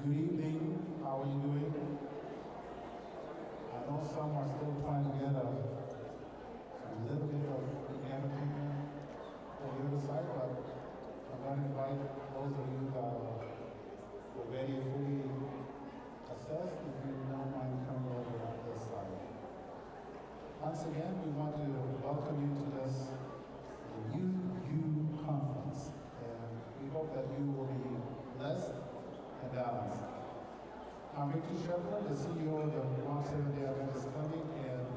Good evening. How are you doing? I know some are still trying to get a little bit of the entertainment on the other side, but I'm going to invite those of you that are already fully assessed, if you don't mind coming over on this side. Once again, we want to welcome you to this UU conference, and we hope that you will be blessed and balanced. I'm Victor Shepard, the CEO of the Mount Seventh-day Adventist Clinic, and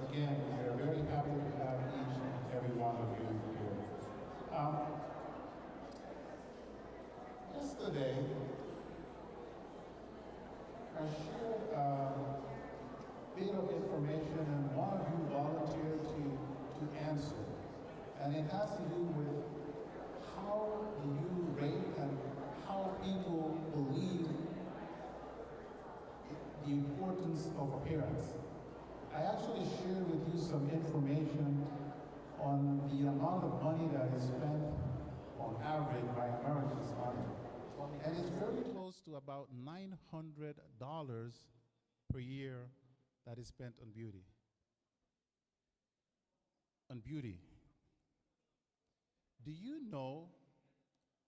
again, we are very happy to have each and every one of you here. Yesterday, I shared a bit of information, and one of you volunteered to answer, and it has to do with how do you rate and how people believe the importance of appearance. I actually shared with you some information on the amount of money that is spent on average by Americans on it. And it's very close to about $900 per year that is spent on beauty. On beauty. Do you know,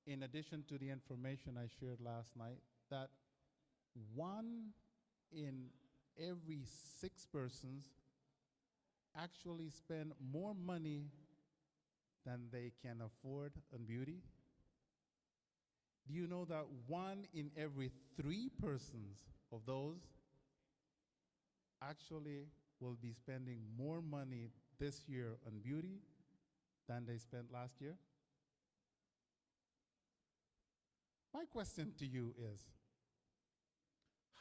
in addition to the information I shared last night, that one in every 6 persons actually spend more money than they can afford on beauty? Do you know that one in every 3 persons of those actually will be spending more money this year on beauty than they spent last year? My question to you is,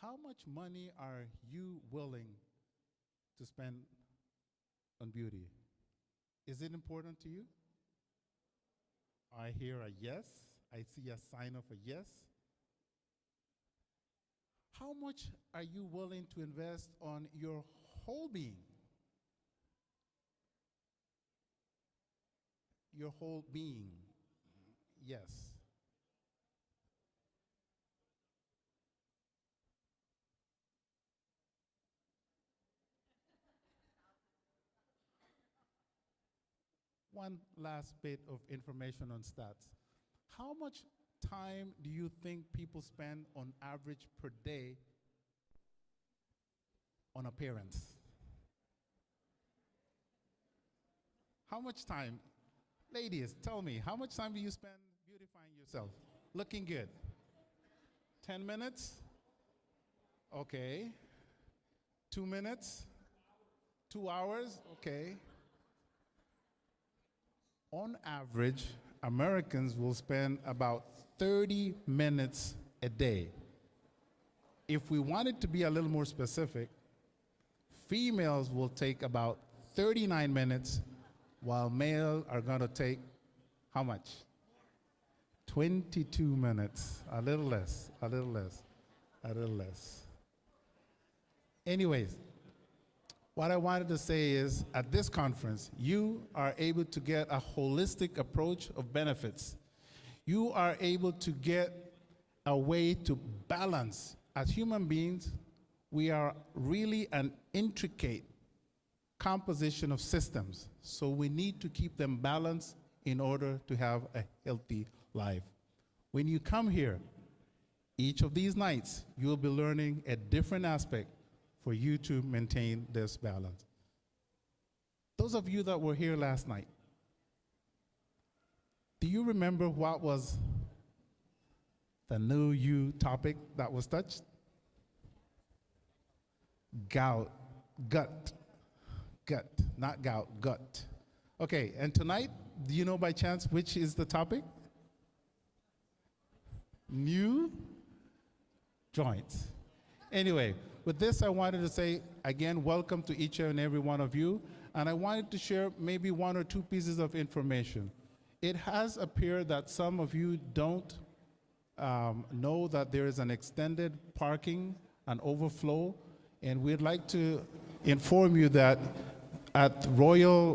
how much money are you willing to spend on beauty? Is it important to you? I hear a yes. I see a sign of a yes. How much are you willing to invest on your whole being? Your whole being. Yes. One last bit of information on stats. How much time do you think people spend on average per day on appearance? How much time? Ladies, tell me, how much time do you spend beautifying yourself? Looking good? 10 minutes? Okay. 2 minutes? 2 hours? Okay. On average, Americans will spend about 30 minutes a day. If we wanted to be a little more specific, females will take about 39 minutes, while males are going to take how much? 22 minutes. A little less, a little less, a little less. Anyways, what I wanted to say is, at this conference, you are able to get a holistic approach of benefits. You are able to get a way to balance. As human beings, we are really an intricate composition of systems. So we need to keep them balanced in order to have a healthy life. When you come here, each of these nights, you will be learning a different aspect for you to maintain this balance. Those of you that were here last night, do you remember what was the new you topic that was touched? Gout, gut, not gout, gut. Okay, and tonight, do you know by chance which is the topic? New joints. Anyway, with this, I wanted to say, again, welcome to each and every one of you. And I wanted to share maybe 1 or 2 pieces of information. It has appeared that some of you don't know that there is an extended parking and overflow. And we'd like to inform you that at Royal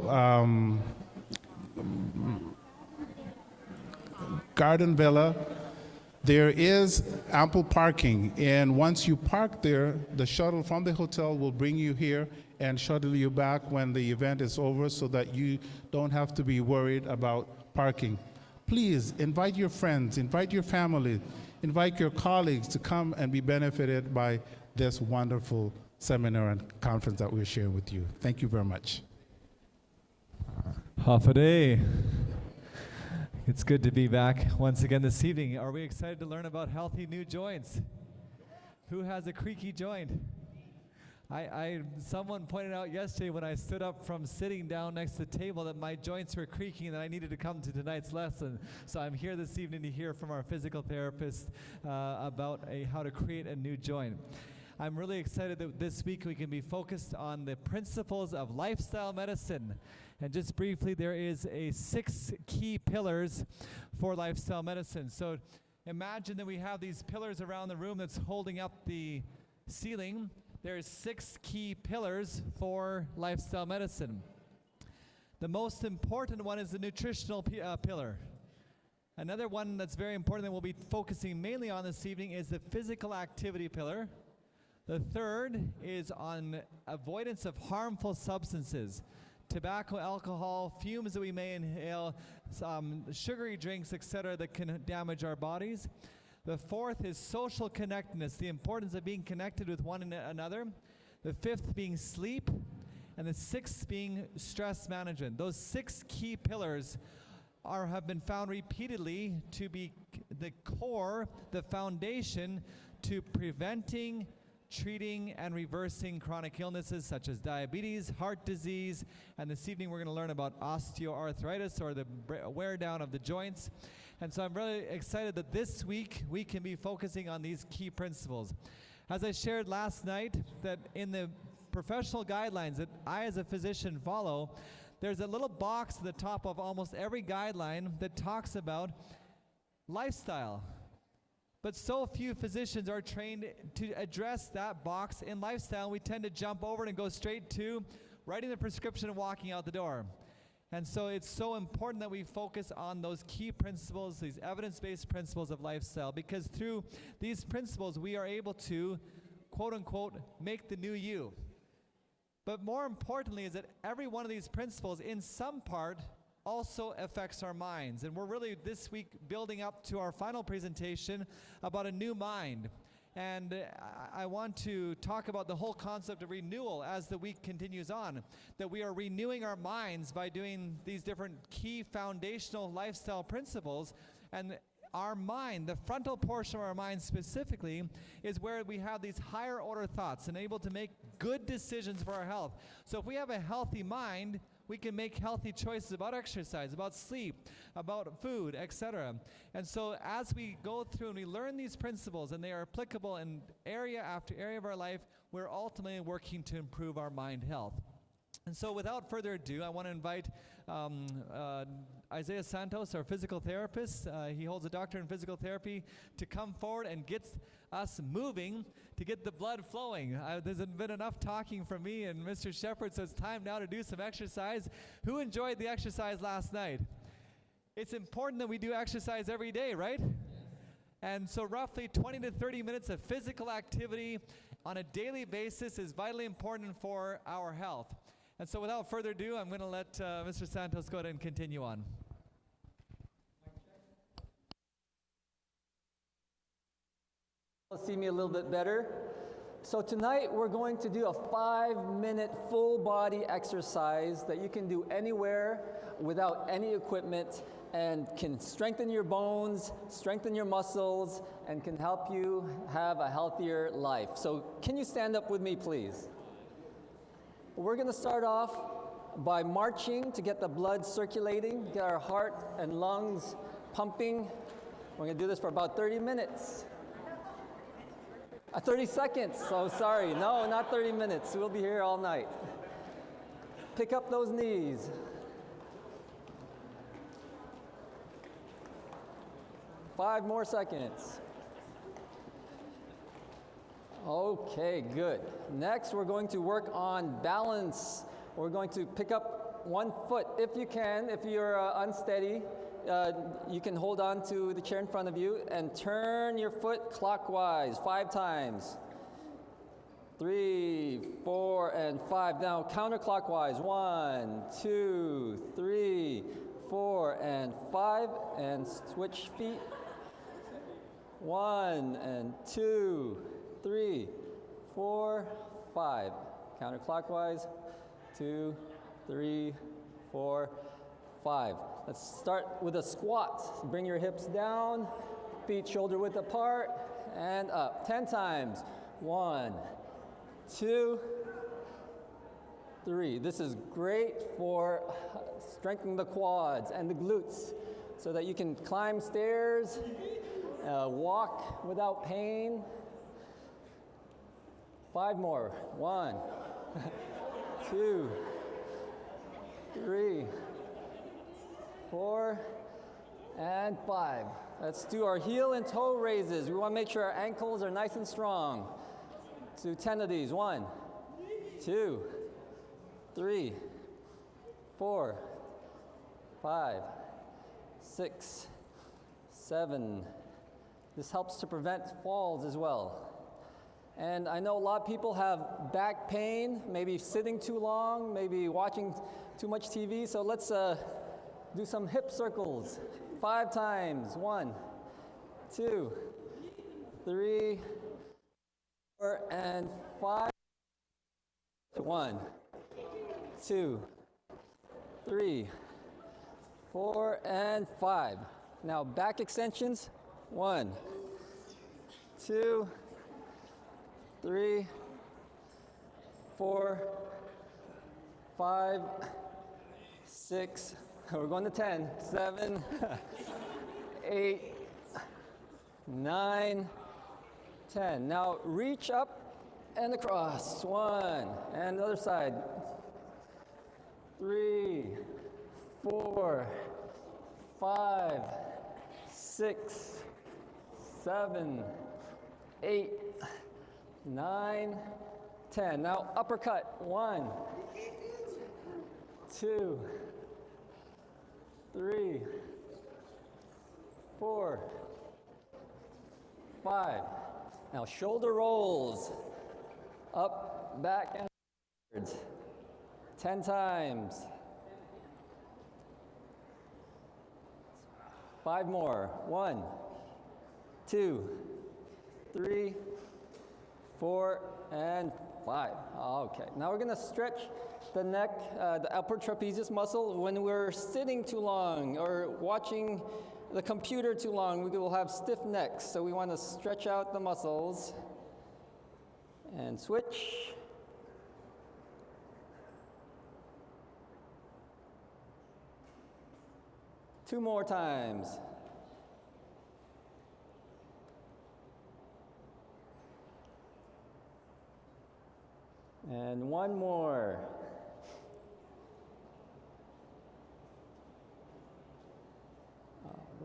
Garden Villa, There is ample parking, and once you park there, the shuttle from the hotel will bring you here and shuttle you back when the event is over so that you don't have to be worried about parking. Please invite your friends, invite your family, invite your colleagues to come and be benefited by this wonderful seminar and conference that we're sharing with you. Thank you very much. Half a day. It's good to be back once again this evening. Are we excited to learn about healthy new joints? Who has a creaky joint? Someone pointed out yesterday when I stood up from sitting down next to the table that my joints were creaking and that I needed to come to tonight's lesson. So I'm here this evening to hear from our physical therapist about how to create a new joint. I'm really excited that this week we can be focused on the principles of lifestyle medicine. And just briefly, there is 6 key pillars for lifestyle medicine. So imagine that we have these pillars around the room that's holding up the ceiling. There's 6 key pillars for lifestyle medicine. The most important one is the nutritional pillar. Another one that's very important that we'll be focusing mainly on this evening is the physical activity pillar. The third is on avoidance of harmful substances. Tobacco, alcohol, fumes that we may inhale, sugary drinks, etc., that can damage our bodies. The fourth is social connectedness, the importance of being connected with one another. The fifth being sleep. And the sixth being stress management. Those 6 key pillars have been found repeatedly to be the core, the foundation to preventing, treating, and reversing chronic illnesses such as diabetes, heart disease, and this evening we're going to learn about osteoarthritis, or the wear down of the joints. And so I'm really excited that this week we can be focusing on these key principles. As I shared last night, that in the professional guidelines that I as a physician follow, there's a little box at the top of almost every guideline that talks about lifestyle. But so few physicians are trained to address that box in lifestyle. We tend to jump over it and go straight to writing the prescription and walking out the door. And so it's so important that we focus on those key principles, these evidence-based principles of lifestyle, because through these principles we are able to, quote unquote, make the new you. But more importantly is that every one of these principles in some part also affects our minds. And we're really this week building up to our final presentation about a new mind. And I want to talk about the whole concept of renewal as the week continues on, that we are renewing our minds by doing these different key foundational lifestyle principles. And our mind, the frontal portion of our mind specifically, is where we have these higher order thoughts and able to make good decisions for our health. So if we have a healthy mind, we can make healthy choices about exercise, about sleep, about food, etc. And so as we go through and we learn these principles, and they are applicable in area after area of our life, we're ultimately working to improve our mind health. And so without further ado, I want to invite Isaiah Santos, our physical therapist. He holds a doctorate in physical therapy, to come forward and get us moving, to get the blood flowing. There's been enough talking from me and Mr. Shepherd, so it's time now to do some exercise. Who enjoyed the exercise last night? It's important that we do exercise every day, right? Yes. And so roughly 20 to 30 minutes of physical activity on a daily basis is vitally important for our health. And so without further ado, I'm going to let Mr. Santos go ahead and continue on. See me a little bit better. So tonight we're going to do a 5-minute full body exercise that you can do anywhere without any equipment, and can strengthen your bones, strengthen your muscles, and can help you have a healthier life. So can you stand up with me, please? We're going to start off by marching to get the blood circulating, get our heart and lungs pumping. We're going to do this for about 30 minutes. 30 seconds, oh sorry, no, not 30 minutes. We'll be here all night. Pick up those knees. Five more seconds. Okay, good. Next, we're going to work on balance. We're going to pick up one foot if you can. If you're unsteady, you can hold on to the chair in front of you and turn your foot clockwise 5 times. 3, 4, and 5. Now counterclockwise. 1, 2, 3, 4, and 5. And switch feet. 1, and 2, 3, 4, 5. Counterclockwise. 2, 3, 4, 5. Let's start with a squat. Bring your hips down, feet shoulder width apart, and up. 10 times. 1, 2, 3. This is great for strengthening the quads and the glutes so that you can climb stairs, walk without pain. 5 more. 1, 2, 3, 4, and 5. Let's do our heel and toe raises. We want to make sure our ankles are nice and strong. Let's do 10 of these. 1, 2, 3, 4, 5, 6, 7. This helps to prevent falls as well. And I know a lot of people have back pain, maybe sitting too long, maybe watching too much TV. So let's do some hip circles. 5 times. 1, 2, 3, 4, and 5. 1, 2, 3, 4, and 5. Now back extensions. 1, 2, 3, 4, 5, 6. We're going to 10. 7, 8, 9, 10. Now reach up and across. 1. And the other side. 3, 4, 5, 6, 7, 8, 9, 10. Now uppercut. 1, 2, 3, 4, 5. Now shoulder rolls. Up, back, and forwards. 10 times. 5 more. 1, 2, 3, 4, and 5. Okay. Now we're going to stretch the neck, the upper trapezius muscle. When we're sitting too long or watching the computer too long, we will have stiff necks. So we want to stretch out the muscles. And switch. Two more times. And one more.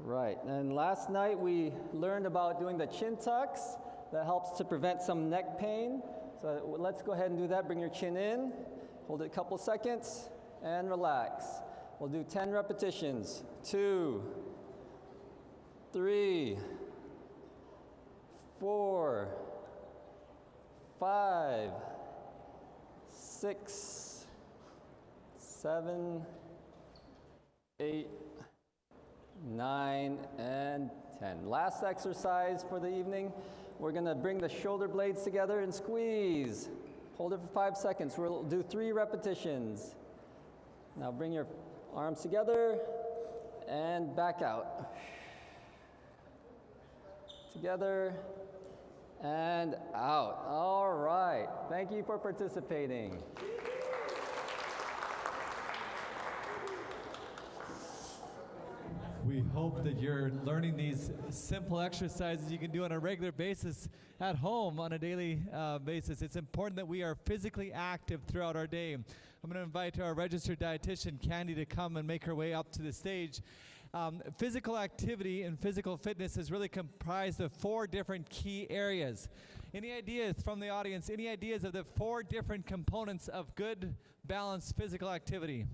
Right, and last night we learned about doing the chin tucks. That helps to prevent some neck pain. So let's go ahead and do that. Bring your chin in, hold it a couple seconds, and relax. We'll do 10 repetitions. 2, 3, 4, 5, 6, 7, 8, 9, and 10. Last exercise for the evening. We're going to bring the shoulder blades together and squeeze. Hold it for 5 seconds. We'll do 3 repetitions. Now bring your arms together and back out. Together and out. All right. Thank you for participating. We hope that you're learning these simple exercises you can do on a regular basis at home on a daily basis. It's important that we are physically active throughout our day. I'm going to invite our registered dietitian, Candy, to come and make her way up to the stage. Physical activity and physical fitness is really comprised of 4 different key areas. Any ideas from the audience? Any ideas of the 4 different components of good, balanced physical activity?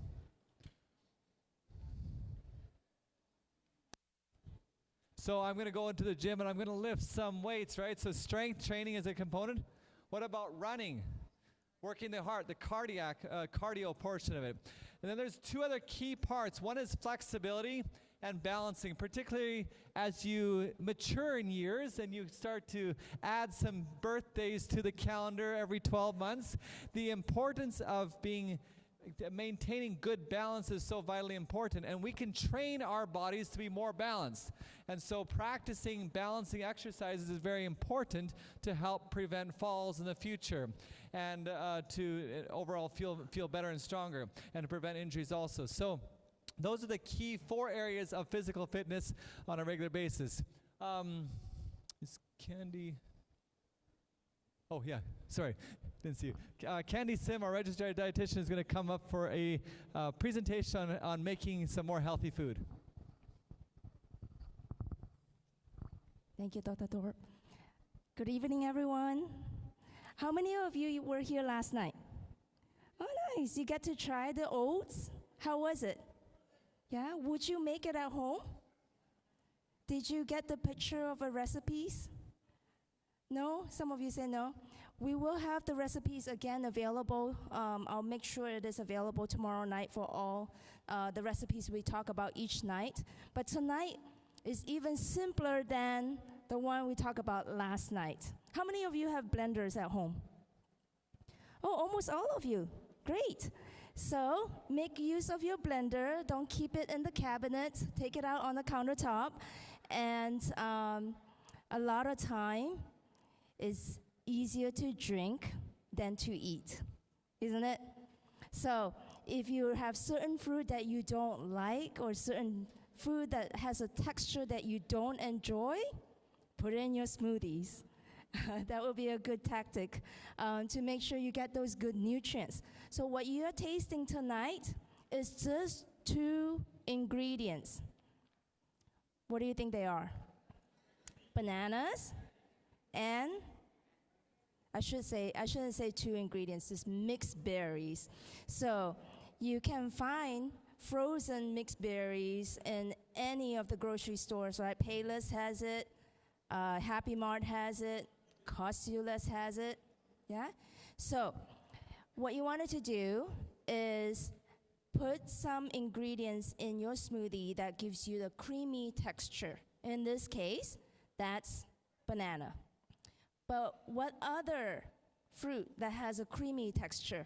So I'm going to go into the gym and I'm going to lift some weights, right? So strength training is a component. What about running? Working the heart, the cardio portion of it. And then there's two other key parts. One is flexibility and balancing, particularly as you mature in years and you start to add some birthdays to the calendar every 12 months. The importance of maintaining good balance is so vitally important, and we can train our bodies to be more balanced. And so practicing balancing exercises is very important to help prevent falls in the future and to overall feel better and stronger, and to prevent injuries also. So those are the key 4 areas of physical fitness on a regular basis. Is Candy? Oh, yeah, sorry, didn't see you. Candy Sim, our registered dietitian, is going to come up for a presentation on making some more healthy food. Thank you, Dr. Thorpe. Good evening, everyone. How many of you were here last night? Oh, nice. You get to try the oats. How was it? Yeah? Would you make it at home? Did you get the picture of the recipes? No? Some of you say no. We will have the recipes again available. I'll make sure it is available tomorrow night for all the recipes we talk about each night. But tonight is even simpler than the one we talked about last night. How many of you have blenders at home? Oh, almost all of you. Great. So make use of your blender. Don't keep it in the cabinet. Take it out on the countertop. And a lot of time is easier to drink than to eat, isn't it? So if you have certain fruit that you don't like, or certain food that has a texture that you don't enjoy, put it in your smoothies. That will be a good tactic to make sure you get those good nutrients. So what you're tasting tonight is just 2 ingredients. What do you think they are? Bananas and I shouldn't say 2 ingredients, it's mixed berries. So you can find frozen mixed berries in any of the grocery stores, right? Payless has it, Happy Mart has it, Costuless has it, yeah? So what you wanted to do is put some ingredients in your smoothie that gives you the creamy texture. In this case, that's banana. But what other fruit that has a creamy texture?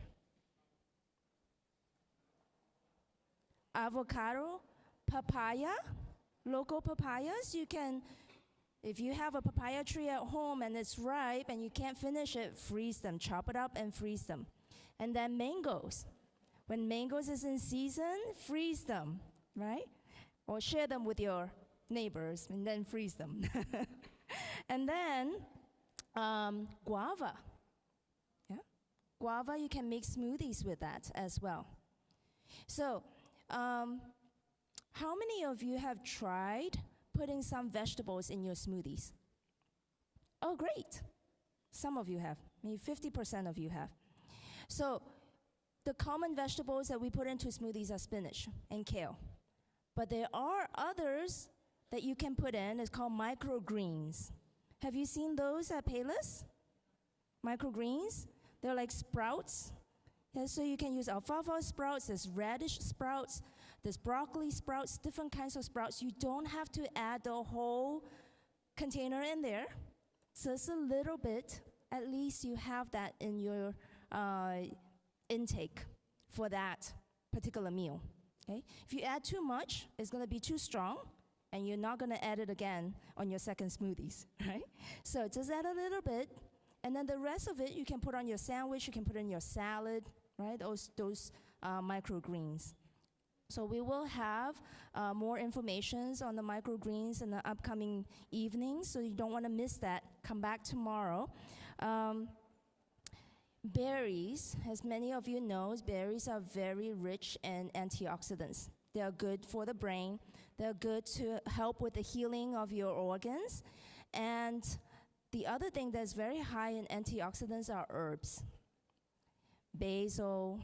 Avocado, papaya, local papayas. You can, if you have a papaya tree at home and it's ripe and you can't finish it, freeze them, chop it up and freeze them. And then mangoes. When mangoes is in season, freeze them, right? Or share them with your neighbors and then freeze them. And then guava. Yeah? Guava, you can make smoothies with that as well. So, how many of you have tried putting some vegetables in your smoothies? Oh, great. Some of you have. Maybe 50% of you have. So, the common vegetables that we put into smoothies are spinach and kale. But there are others that you can put in. It's called microgreens. Have you seen those at Payless? Microgreens? They're like sprouts. Yeah, so you can use alfalfa sprouts, there's radish sprouts, there's broccoli sprouts, different kinds of sprouts. You don't have to add the whole container in there. Just a little bit. At least you have that in your intake for that particular meal. Okay? If you add too much, it's going to be too strong, and you're not going to add it again on your second smoothies, right? So just add a little bit, and then the rest of it you can put on your sandwich, you can put in your salad, right? Those microgreens. So we will have more information on the microgreens in the upcoming evenings, so you don't want to miss that. Come back tomorrow. Berries, as many of you know, berries are very rich in antioxidants. They are good for the brain. They're good to help with the healing of your organs. And the other thing that's very high in antioxidants are herbs. Basil,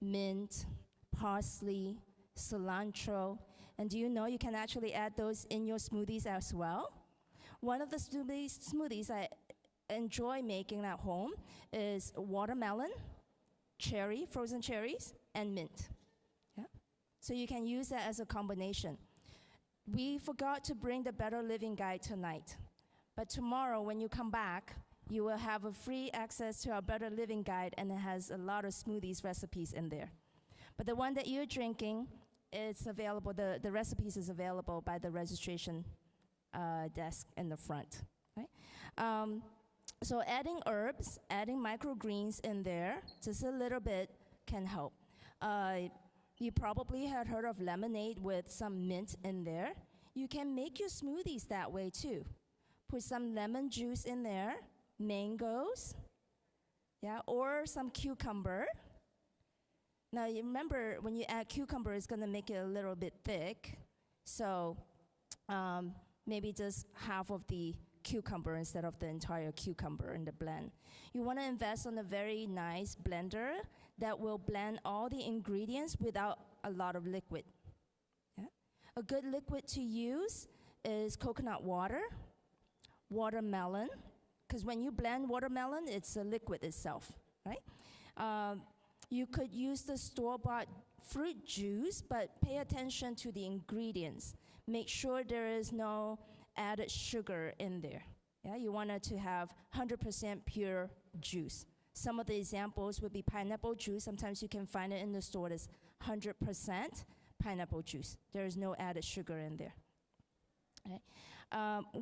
mint, parsley, cilantro. And do you know you can actually add those in your smoothies as well? One of the smoothies I enjoy making at home is watermelon, cherry, frozen cherries, and mint. Yeah? So you can use that as a combination. We forgot to bring the Better Living Guide tonight, but tomorrow when you come back, you will have a free access to our Better Living Guide, and it has a lot of smoothies recipes in there. But the one that you're drinking, it's available, the recipes is available by the registration desk in the front. Right? So adding herbs, adding microgreens in there, just a little bit can help. You probably had heard of lemonade with some mint in there. You can make your smoothies that way too. Put some lemon juice in there, mangoes, yeah, or some cucumber. Now you remember when you add cucumber, it's gonna make it a little bit thick. So maybe just half of the cucumber instead of the entire cucumber in the blend. You wanna invest on a very nice blender that will blend all the ingredients without a lot of liquid. Yeah? A good liquid to use is coconut water, watermelon, because when you blend watermelon, it's a liquid itself, right? You could use the store-bought fruit juice, but pay attention to the ingredients. Make sure there is no added sugar in there. Yeah? You want it to have 100% pure juice. Some of the examples would be pineapple juice. Sometimes you can find it in the store that's 100% pineapple juice. There is no added sugar in there. Okay.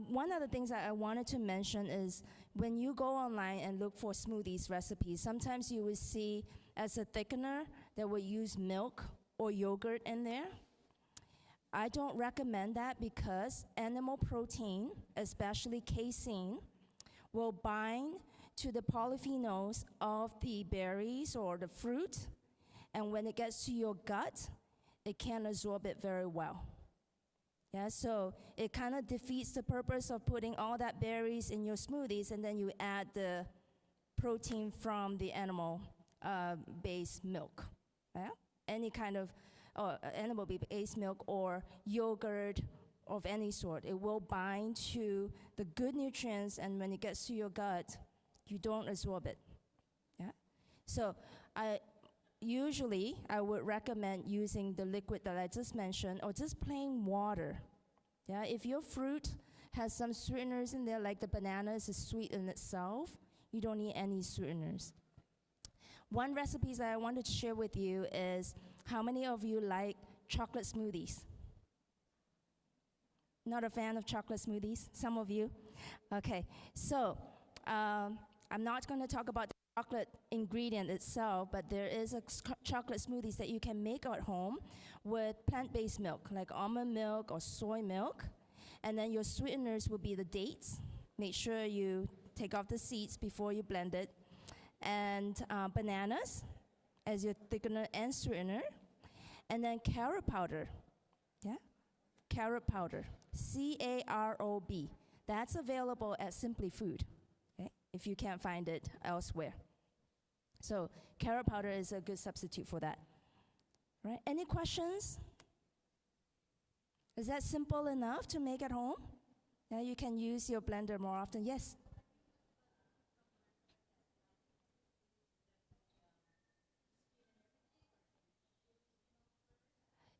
One of the things that I wanted to mention is when you go online and look for smoothies recipes, sometimes you will see as a thickener that will use milk or yogurt in there. I don't recommend that because animal protein, especially casein, will bind to the polyphenols of the berries or the fruit, and when it gets to your gut, it can't absorb it very well. Yeah, so it kind of defeats the purpose of putting all that berries in your smoothies, and then you add the protein from the animal-based milk. Yeah? Any kind of animal-based milk or yogurt of any sort. It will bind to the good nutrients, and when it gets to your gut, you don't absorb it. Yeah? So I would recommend using the liquid that I just mentioned or just plain water. Yeah? If your fruit has some sweeteners in there, like the bananas is sweet in itself, you don't need any sweeteners. One recipe that I wanted to share with you is how many of you like chocolate smoothies? Not a fan of chocolate smoothies? Some of you? Okay, so I'm not going to talk about the chocolate ingredient itself, but there is a chocolate smoothies that you can make at home with plant-based milk, like almond milk or soy milk. And then your sweeteners will be the dates. Make sure you take off the seeds before you blend it. And bananas as your thickener and sweetener. And then carrot powder. Yeah? Carrot powder. C-A-R-O-B. That's available at Simply Food, okay? If you can't find it elsewhere. So carrot powder is a good substitute for that. Right? Any questions? Is that simple enough to make at home? Yeah, you can use your blender more often. Yes?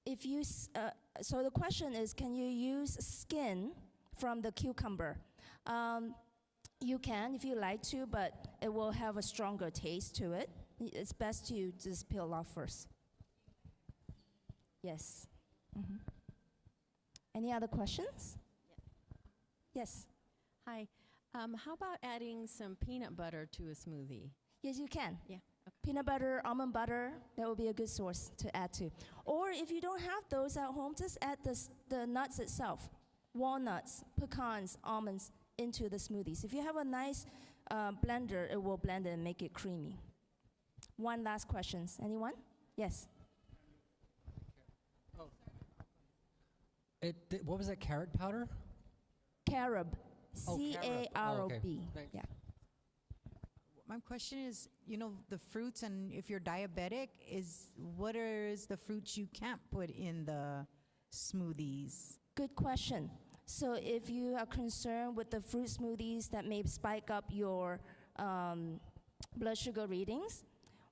If you, so the question is, can you use skin from the cucumber? You can if you like to, but it will have a stronger taste to it. It's best to just peel off first. Yes. Mm-hmm. Any other questions? Yeah. Yes. Hi. How about adding some peanut butter to a smoothie? Yes, you can. Yeah. Okay. Peanut butter, almond butter, that would be a good source to add to. Or if you don't have those at home, just add the nuts itself. Walnuts, pecans, almonds into the smoothies. If you have a nice blender, it will blend it and make it creamy. One last question. Anyone? Yes. Oh. What was that, carrot powder? Carob. Oh, C-A-R-O-B. okay. Thanks. Yeah. My question is, the fruits, and if you're diabetic, what is the fruits you can't put in the smoothies? Good question. So if you are concerned with the fruit smoothies that may spike up your blood sugar readings,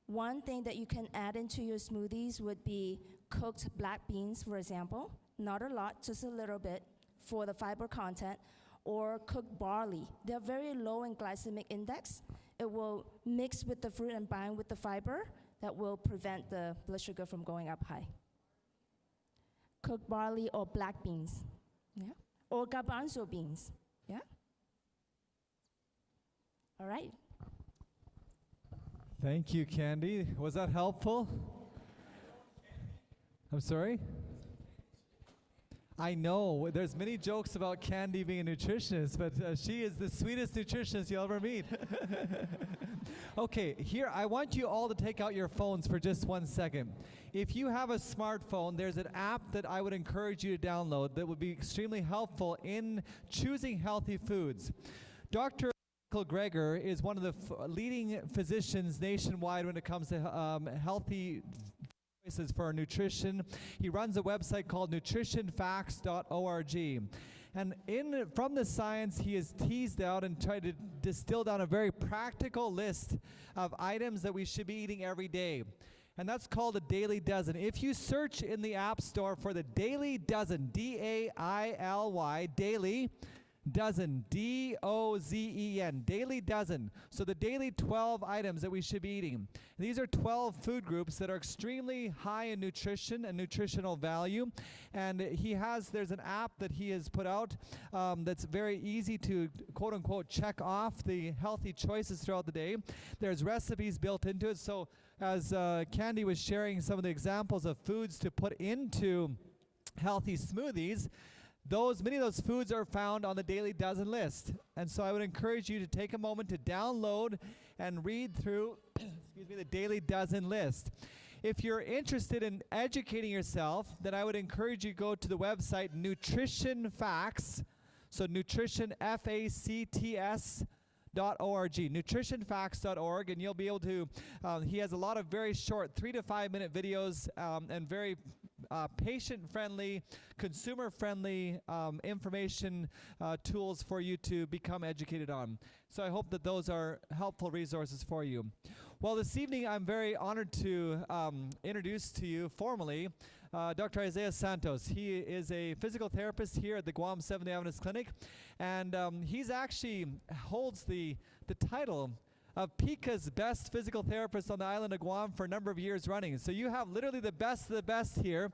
one thing that you can add into your smoothies would be cooked black beans, for example. Not a lot, just a little bit for the fiber content, or cooked barley. They're very low in glycemic index. It will mix with the fruit and bind with the fiber that will prevent the blood sugar from going up high. Cooked barley or black beans, yeah? Or garbanzo beans, yeah? All right. Thank you, Candy. Was that helpful? I'm sorry? I know, there's many jokes about Candy being a nutritionist, but she is the sweetest nutritionist you'll ever meet. Okay, here, I want you all to take out your phones for just 1 second. If you have a smartphone, there's an app that I would encourage you to download that would be extremely helpful in choosing healthy foods. Dr. Michael Greger is one of the leading physicians nationwide when it comes to healthy choices for our nutrition. He runs a website called nutritionfacts.org. And from the science, he has teased out and tried to distill down a very practical list of items that we should be eating every day. And that's called a Daily Dozen. If you search in the App Store for the Daily Dozen, D-A-I-L-Y, Daily Dozen, D-O-Z-E-N, Daily Dozen. So the daily 12 items that we should be eating. These are 12 food groups that are extremely high in nutrition and nutritional value. And there's an app that he has put out that's very easy to, quote unquote, check off the healthy choices throughout the day. There's recipes built into it. So as Candy was sharing some of the examples of foods to put into healthy smoothies, many of those foods are found on the Daily Dozen list. And so I would encourage you to take a moment to download and read through the Daily Dozen list. If you're interested in educating yourself, then I would encourage you to go to the website Nutrition Facts, so nutrition, F-A-C-T-S, .org, nutritionfacts.org, and you'll be able to, he has a lot of very short 3 to 5 minute videos and very patient-friendly, consumer-friendly information tools for you to become educated on. So I hope that those are helpful resources for you. Well, this evening I'm very honored to introduce to you formally Dr. Isaiah Santos. He is a physical therapist here at the Guam Seventh-day Adventist Clinic, and he's actually holds the title of PICA's best physical therapist on the island of Guam for a number of years running. So you have literally the best of the best here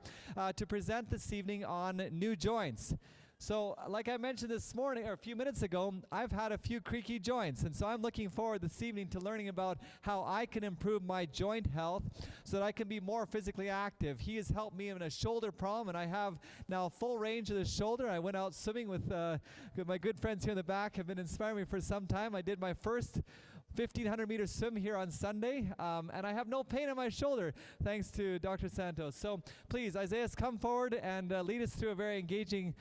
to present this evening on new joints. So like I mentioned this morning, or a few minutes ago, I've had a few creaky joints, and so I'm looking forward this evening to learning about how I can improve my joint health so that I can be more physically active. He has helped me in a shoulder problem, and I have now full range of the shoulder. I went out swimming with my good friends here in the back, have been inspiring me for some time. I did my first 1,500-meter swim here on Sunday, and I have no pain in my shoulder thanks to Dr. Santos. So please, Isaiah, come forward and lead us through a very engaging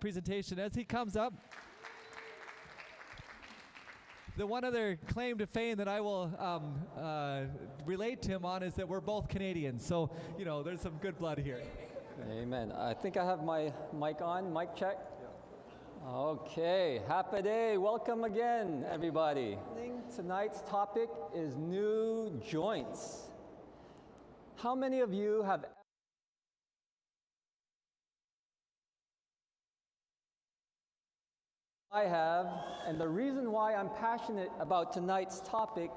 presentation. As he comes up, the one other claim to fame that I will relate to him on is that we're both Canadians. So, you know, there's some good blood here. Amen. I think I have my mic on. Mic check. Okay, happy day. Welcome again, everybody. Tonight's topic is new joints. How many of you have I have, and the reason why I'm passionate about tonight's topic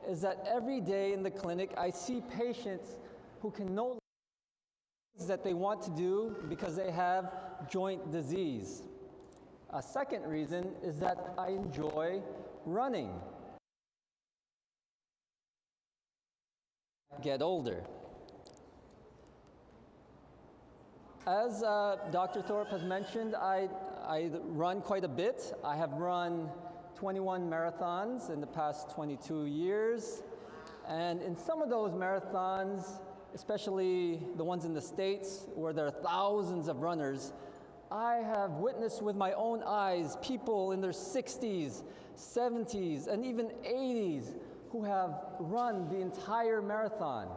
is that every day in the clinic I see patients who can no longer do that they want to do because they have joint disease. A second reason is that I enjoy running. Get older. As Dr. Thorpe has mentioned, I run quite a bit. I have run 21 marathons in the past 22 years. And in some of those marathons, especially the ones in the States where there are thousands of runners, I have witnessed with my own eyes people in their 60s, 70s, and even 80s who have run the entire marathon.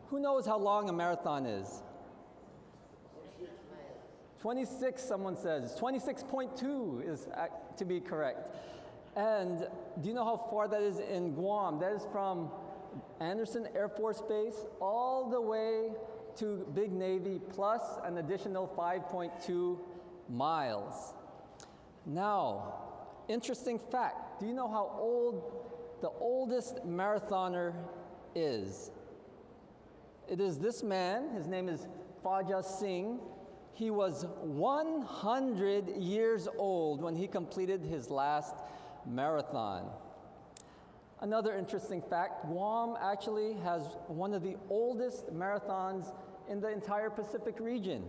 Who knows how long a marathon is? 26, someone says. 26.2 is to be correct. And do you know how far that is in Guam? That is from Andersen Air Force Base all the way to Big Navy plus an additional 5.2 miles. Now, interesting fact. Do you know how old the oldest marathoner is? It is this man. His name is Faja Singh. He was 100 years old when he completed his last marathon. Another interesting fact, Guam actually has one of the oldest marathons in the entire Pacific region.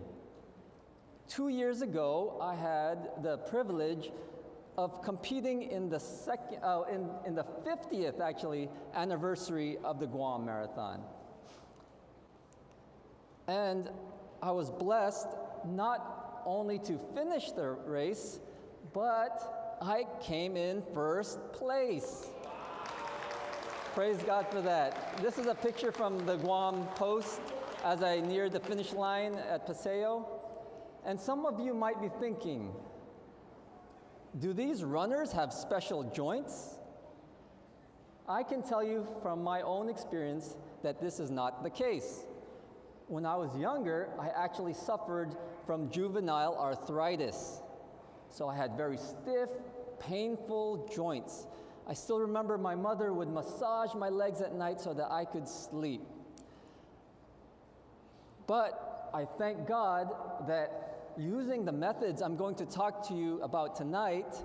2 years ago, I had the privilege of competing in the in the 50th actually anniversary of the Guam Marathon. And I was blessed not only to finish the race, but I came in first place. Praise God for that. This is a picture from the Guam Post as I neared the finish line at Paseo. And some of you might be thinking, do these runners have special joints? I can tell you from my own experience that this is not the case. When I was younger, I actually suffered from juvenile arthritis. So I had very stiff, painful joints. I still remember my mother would massage my legs at night so that I could sleep. But I thank God that using the methods I'm going to talk to you about tonight,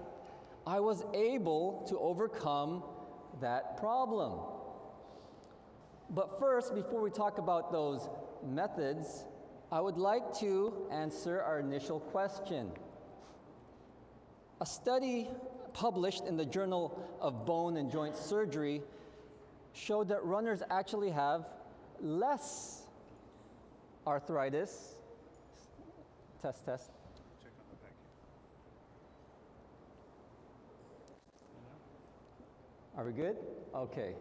I was able to overcome that problem. But first, before we talk about those methods, I would like to answer our initial question. A study published in the Journal of Bone and Joint Surgery showed that runners actually have less arthritis. Test. Check on the back here. Are we good? Okay.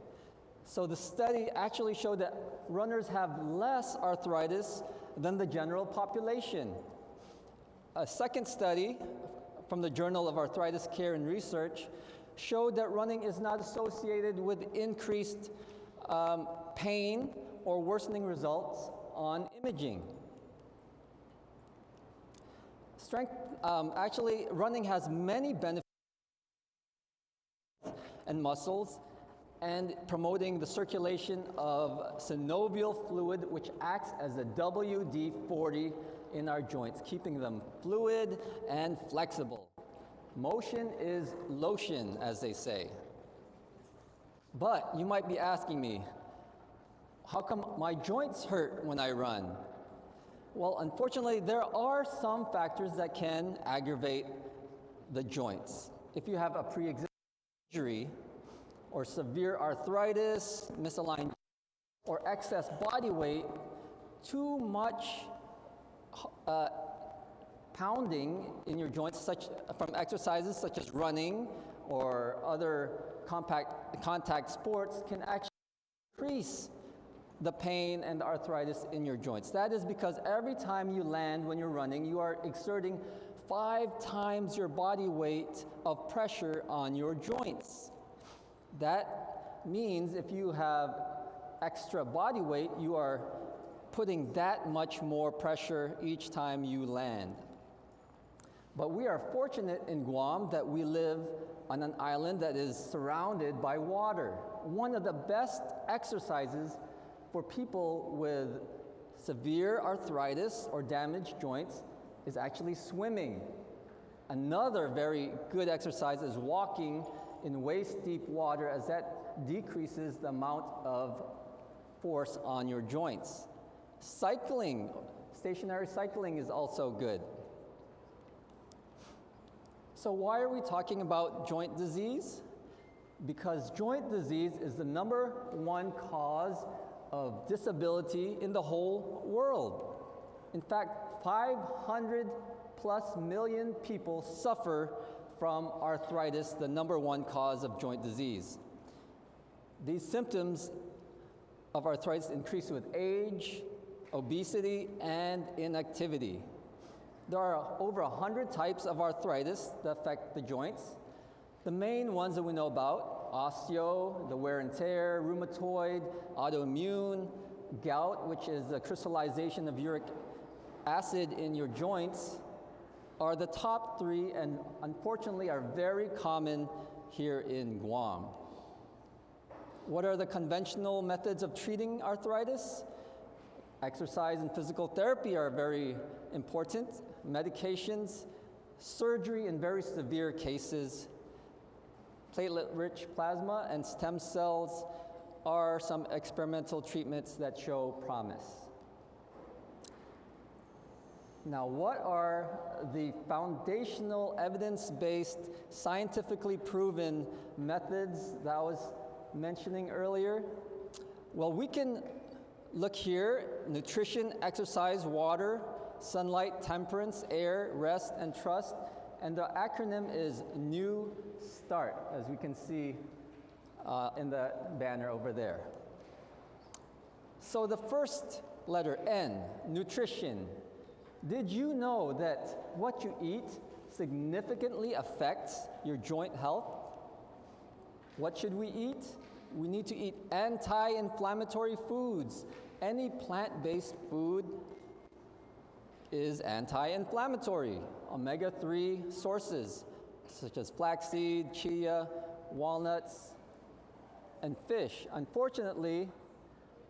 So the study actually showed that runners have less arthritis than the general population. A second study from the Journal of Arthritis Care and Research showed that running is not associated with increased pain or worsening results on imaging. Actually, running has many benefits and muscles and promoting the circulation of synovial fluid, which acts as a WD-40 in our joints, keeping them fluid and flexible. Motion is lotion, as they say. But you might be asking me, how come my joints hurt when I run? Well, unfortunately, there are some factors that can aggravate the joints. If you have a pre-existing injury or severe arthritis, misaligned, or excess body weight, too much pounding in your joints from exercises such as running or other contact sports can actually increase the pain and the arthritis in your joints. That is because every time you land when you're running, you are exerting 5 times your body weight of pressure on your joints. That means if you have extra body weight, you are putting that much more pressure each time you land. But we are fortunate in Guam that we live on an island that is surrounded by water. One of the best exercises for people with severe arthritis or damaged joints is actually swimming. Another very good exercise is walking in waist-deep water, as that decreases the amount of force on your joints. Cycling, stationary cycling is also good. So why are we talking about joint disease? Because joint disease is the #1 cause of disability in the whole world. In fact, 500+ million people suffer from arthritis, the #1 cause of joint disease. These symptoms of arthritis increase with age, obesity, and inactivity. There are over 100 types of arthritis that affect the joints. The main ones that we know about, osteo, the wear and tear, rheumatoid, autoimmune, gout, which is the crystallization of uric acid in your joints, are the top three and unfortunately are very common here in Guam. What are the conventional methods of treating arthritis? Exercise and physical therapy are very important. Medications, surgery in very severe cases, platelet-rich plasma and stem cells are some experimental treatments that show promise. Now, what are the foundational, evidence-based, scientifically proven methods that I was mentioning earlier? Well, we can look here: nutrition, exercise, water, sunlight, temperance, air, rest, and trust. And the acronym is New START, as we can see in the banner over there. So the first letter, N, nutrition. Did you know that what you eat significantly affects your joint health? What should we eat? We need to eat anti-inflammatory foods. Any plant-based food is anti-inflammatory. Omega-3 sources, such as flaxseed, chia, walnuts, and fish. Unfortunately,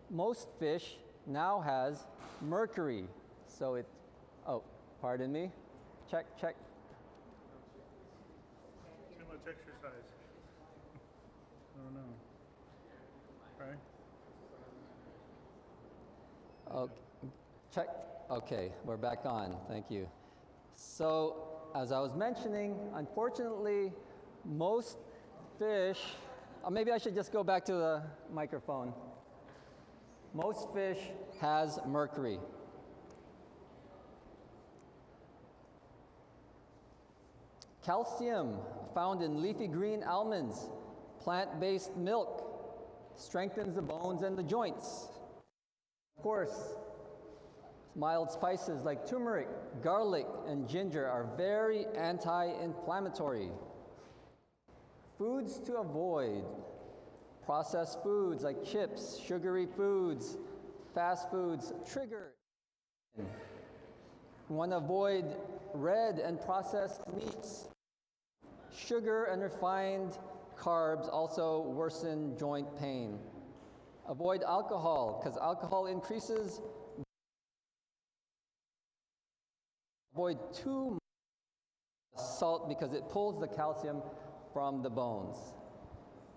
most fish now has mercury. So it, oh, pardon me. Check. Too much exercise. I don't know. Right? Oh, check. Okay, we're back on. Thank you. So, as I was mentioning, unfortunately, most fish, maybe I should just go back to the microphone. Most fish has mercury. Calcium found in leafy green almonds, plant-based milk, strengthens the bones and the joints. Of course, mild spices like turmeric, garlic, and ginger are very anti-inflammatory. Foods to avoid: processed foods like chips, sugary foods, fast foods trigger. We want to avoid red and processed meats. Sugar and refined carbs also worsen joint pain. Avoid alcohol, because alcohol increases. Avoid too much salt because it pulls the calcium from the bones.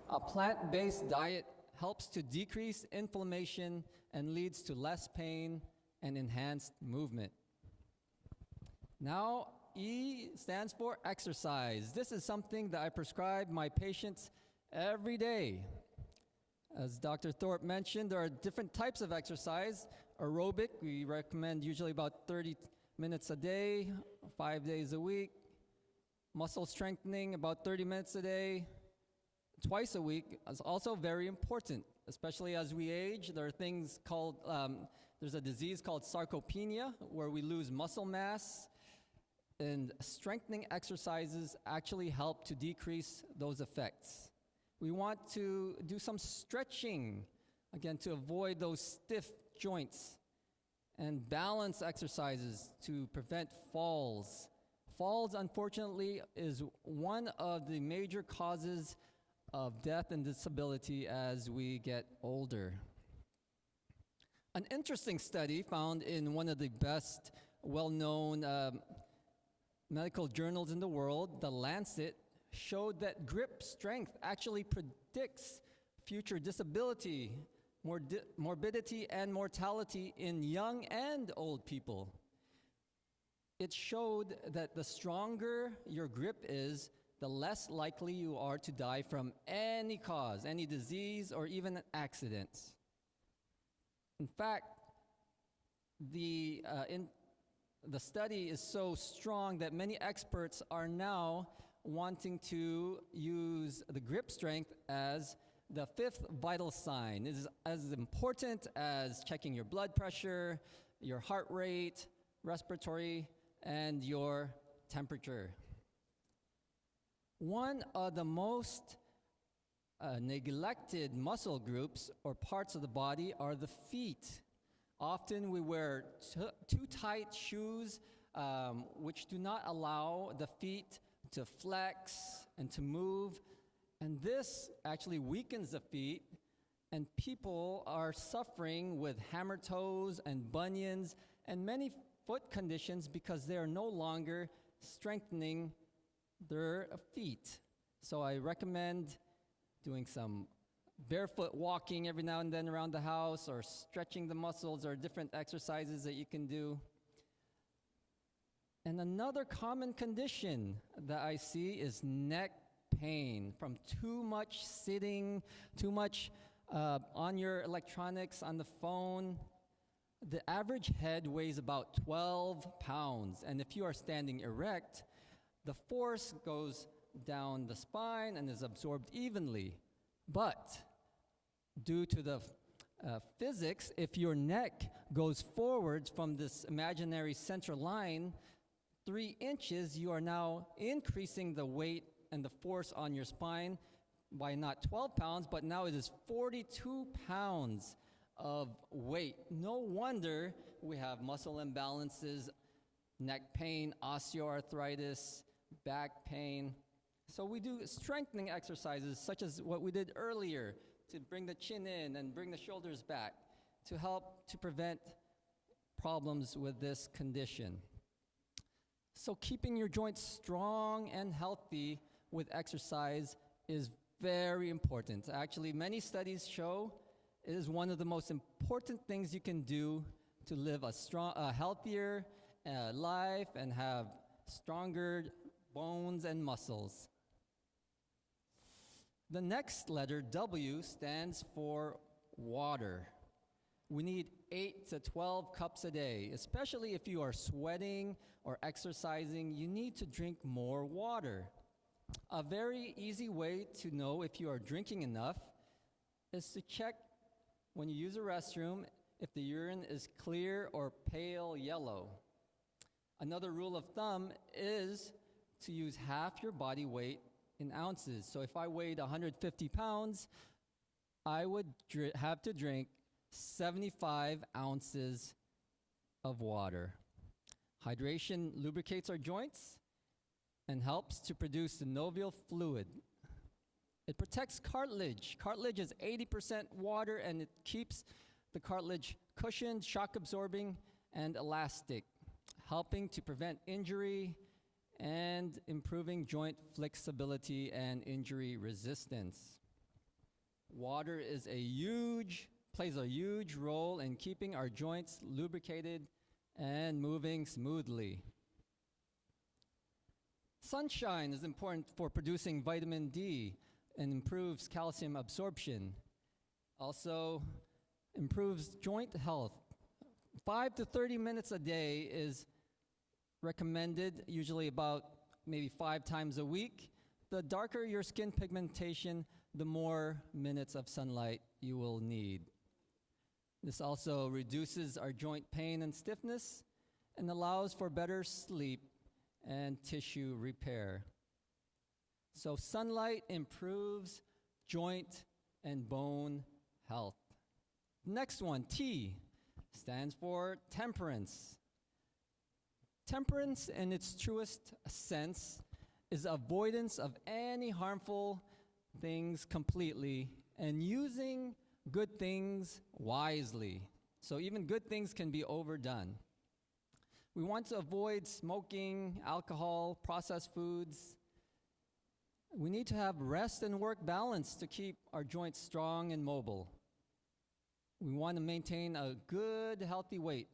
A plant-based diet helps to decrease inflammation and leads to less pain and enhanced movement. Now, E stands for exercise. This is something that I prescribe my patients every day. As Dr. Thorpe mentioned, there are different types of exercise. Aerobic, we recommend usually about 30 minutes a day, 5 days a week. Muscle strengthening, about 30 minutes a day, twice a week, is also very important, especially as we age. There are things called, there's a disease called sarcopenia, where we lose muscle mass, and strengthening exercises actually help to decrease those effects. We want to do some stretching, again, to avoid those stiff joints, and balance exercises to prevent falls. Falls, unfortunately, is one of the major causes of death and disability as we get older. An interesting study found in one of the best well-known medical journals in the world, The Lancet, showed that grip strength actually predicts future disability, morbidity, and mortality in young and old people. It showed that the stronger your grip is, the less likely you are to die from any cause, any disease, or even accidents. In fact, the study is so strong that many experts are now wanting to use the grip strength as the fifth vital sign. It is as important as checking your blood pressure, your heart rate, respiratory and your temperature. One of the most neglected muscle groups or parts of the body are the feet. Often we wear too tight shoes, which do not allow the feet to flex and to move. And this actually weakens the feet, and people are suffering with hammer toes and bunions and many foot conditions because they are no longer strengthening their feet. So I recommend doing some barefoot walking every now and then around the house, or stretching the muscles, or different exercises that you can do. And another common condition that I see is neck pain from too much sitting, too much on your electronics, on the phone. The average head weighs about 12 pounds, and if you are standing erect, the force goes down the spine and is absorbed evenly. But due to the physics, if your neck goes forwards from this imaginary center line 3 inches, you are now increasing the weight and the force on your spine by not 12 pounds, but now it is 42 pounds of weight. No wonder we have muscle imbalances, neck pain, osteoarthritis, back pain. So we do strengthening exercises such as what we did earlier to bring the chin in and bring the shoulders back to help to prevent problems with this condition. So keeping your joints strong and healthy with exercise is very important. Actually, many studies show it is one of the most important things you can do to live a healthier life and have stronger bones and muscles. The next letter, W, stands for water. We need 8 to 12 cups a day. Especially if you are sweating or exercising, you need to drink more water. A very easy way to know if you are drinking enough is to check when you use a restroom if the urine is clear or pale yellow. Another rule of thumb is to use half your body weight in ounces. So if I weighed 150 pounds, I would have to drink 75 ounces of water. Hydration lubricates our joints and helps to produce synovial fluid. It protects cartilage. Cartilage is 80% water, and it keeps the cartilage cushioned, shock absorbing, and elastic, helping to prevent injury and improving joint flexibility and injury resistance. Water plays a huge role in keeping our joints lubricated and moving smoothly. Sunshine is important for producing vitamin D and improves calcium absorption. Also improves joint health. 5 to 30 minutes a day is recommended, usually about maybe 5 times a week. The darker your skin pigmentation, the more minutes of sunlight you will need. This also reduces our joint pain and stiffness and allows for better sleep and tissue repair. So sunlight improves joint and bone health. Next one, T, stands for temperance. Temperance, in its truest sense, is avoidance of any harmful things completely and using good things wisely. So even good things can be overdone. We want to avoid smoking, alcohol, processed foods. We need to have rest and work balance to keep our joints strong and mobile. We want to maintain a good, healthy weight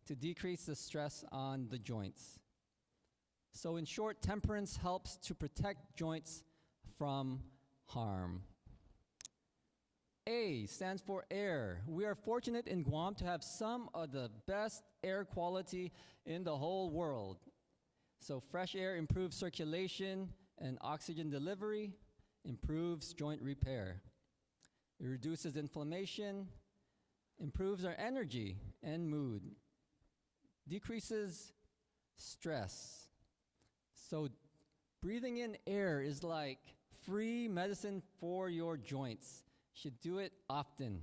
to decrease the stress on the joints. So in short, temperance helps to protect joints from harm. A stands for air. We are fortunate in Guam to have some of the best air quality in the whole world. So fresh air improves circulation and oxygen delivery, improves joint repair. It reduces inflammation, improves our energy and mood, decreases stress. So breathing in air is like free medicine for your joints. You should do it often.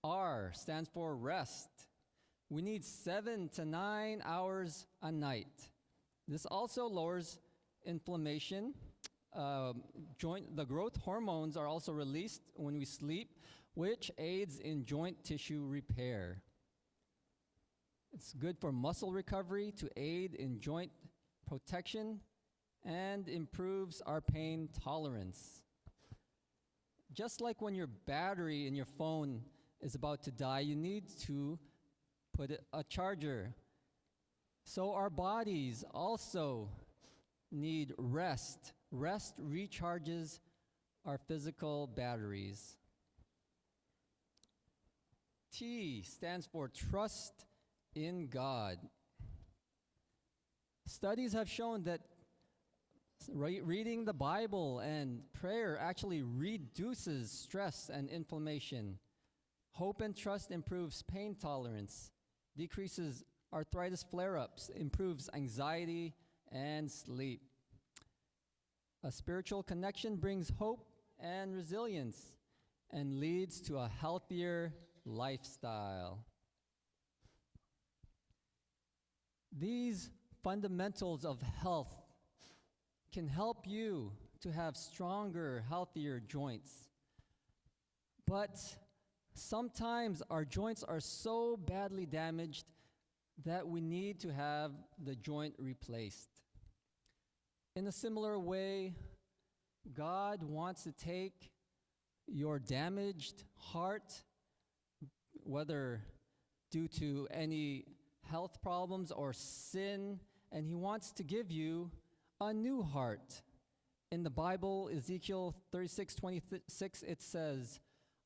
R stands for rest. We need 7 to 9 hours a night. This also lowers inflammation. The growth hormones are also released when we sleep, which aids in joint tissue repair. It's good for muscle recovery to aid in joint protection and improves our pain tolerance. Just like when your battery in your phone is about to die, you need to put a charger. So our bodies also need rest. Rest recharges our physical batteries. T stands for trust in God. Studies have shown that reading the Bible and prayer actually reduces stress and inflammation. Hope and trust improves pain tolerance, decreases arthritis flare-ups, improves anxiety and sleep. A spiritual connection brings hope and resilience and leads to a healthier lifestyle. These fundamentals of health can help you to have stronger, healthier joints. But sometimes our joints are so badly damaged that we need to have the joint replaced. In a similar way, God wants to take your damaged heart, whether due to any health problems or sin, and He wants to give you a new heart. In the Bible, Ezekiel 36:26, it says,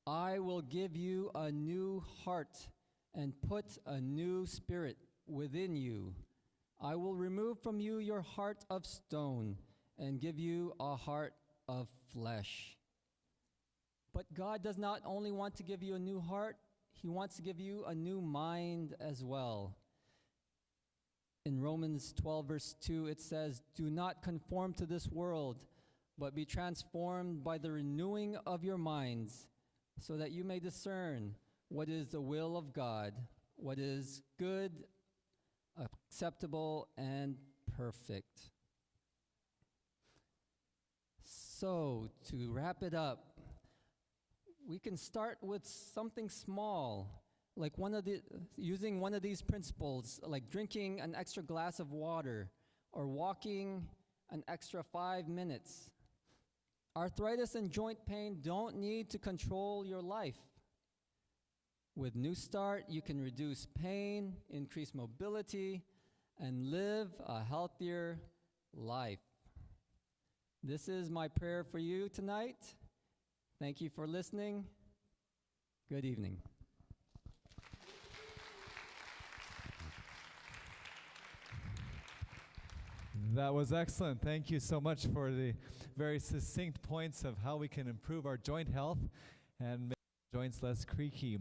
I will give you a new heart and put a new spirit within you. I will remove from you your heart of stone and give you a heart of flesh. But God does not only want to give you a new heart, He wants to give you a new mind as well. In Romans 12, verse 2, it says, do not conform to this world, but be transformed by the renewing of your minds, so that you may discern what is the will of God, what is good, acceptable, and perfect. So, to wrap it up, we can start with something small, like using one of these principles, like drinking an extra glass of water or walking an extra 5 minutes. Arthritis and joint pain don't need to control your life. With New Start, you can reduce pain, increase mobility, and live a healthier life. This is my prayer for you tonight. Thank you for listening. Good evening. That was excellent. Thank you so much for the very succinct points of how we can improve our joint health and make joints less creaky.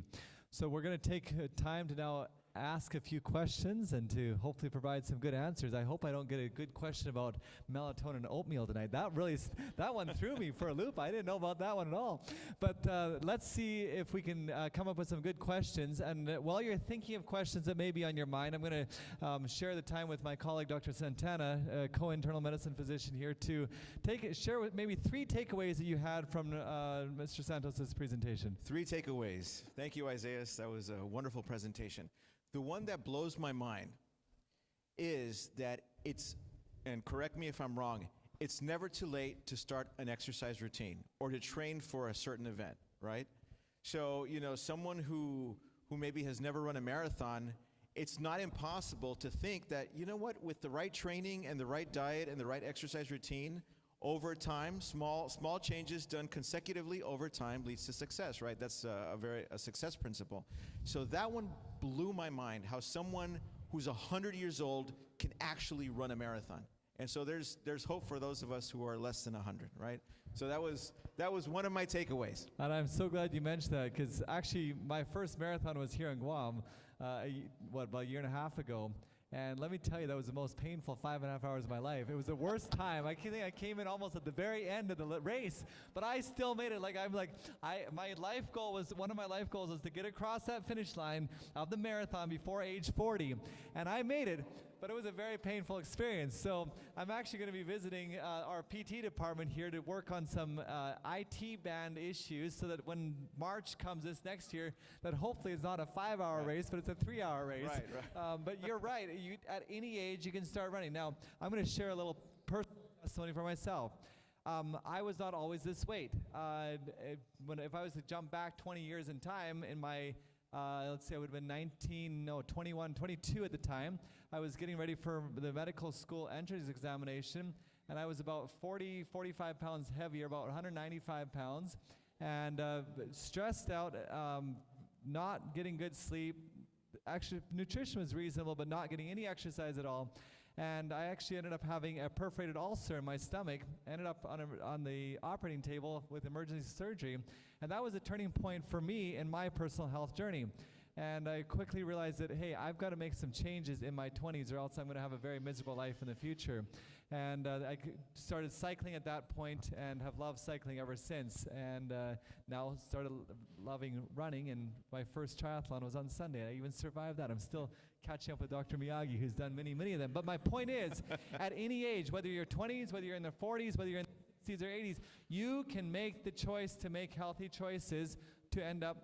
So we're going to take time to now ask a few questions and to hopefully provide some good answers. I hope I don't get a good question about melatonin oatmeal tonight. That one threw me for a loop. I didn't know about that one at all. But let's see if we can come up with some good questions. And while you're thinking of questions that may be on your mind, I'm going to share the time with my colleague, Dr. Santana, a co-internal medicine physician here, to share with maybe 3 takeaways that you had from Mr. Santos' presentation. 3 takeaways. Thank you, Isaiah. That was a wonderful presentation. The one that blows my mind is that and correct me if I'm wrong, it's never too late to start an exercise routine or to train for a certain event, right? So, someone who maybe has never run a marathon, it's not impossible to think that, with the right training and the right diet and the right exercise routine, over time, small changes done consecutively over time leads to success, right? That's a success principle. So that one blew my mind, how someone who's 100 years old can actually run a marathon. And so there's hope for those of us who are less than 100, right? So that was one of my takeaways. And I'm so glad you mentioned that, because actually my first marathon was here in Guam about a year and a half ago. And let me tell you, that was the most painful 5.5 hours of my life. It was the worst time. I think I came in almost at the very end of the race, but I still made it. My life goal was, one of my life goals was to get across that finish line of the marathon before age 40. And I made it, but it was a very painful experience. So I'm actually going to be visiting our PT department here to work on some IT band issues so that when March comes this next year, that hopefully it's not a 5-hour race, but it's a 3-hour race. Right. But you're right. At any age, you can start running. Now, I'm going to share a little personal testimony for myself. I was not always this weight. If I was to jump back 20 years in time, in my, let's say I would have been 21, 22 at the time, I was getting ready for the medical school entrance examination, and I was about 40, 45 pounds heavier, about 195 pounds, and stressed out, not getting good sleep. Actually, nutrition was reasonable, but not getting any exercise at all. And I actually ended up having a perforated ulcer in my stomach, ended up on the operating table with emergency surgery. And that was a turning point for me in my personal health journey. And I quickly realized that, hey, I've got to make some changes in my 20s or else I'm going to have a very miserable life in the future. And I started cycling at that point and have loved cycling ever since. And now started loving running, and my first triathlon was on Sunday. I even survived that. I'm still catching up with Dr. Miyagi, who's done many, many of them. But my point is, at any age, whether you're 20s, whether you're in the 40s, whether you're in the 60s or 80s, you can make the choice to make healthy choices to end up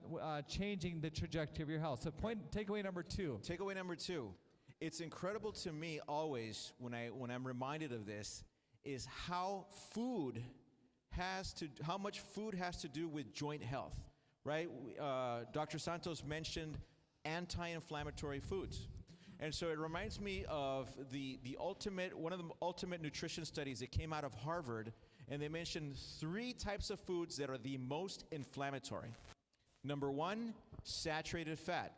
changing the trajectory of your health. So takeaway number 2. Takeaway number 2. It's incredible to me always when I'm reminded of this is how much food has to do with joint health, right? Dr. Santos mentioned anti-inflammatory foods. And so it reminds me of one of the ultimate nutrition studies that came out of Harvard, and they mentioned 3 types of foods that are the most inflammatory. Number 1, saturated fat.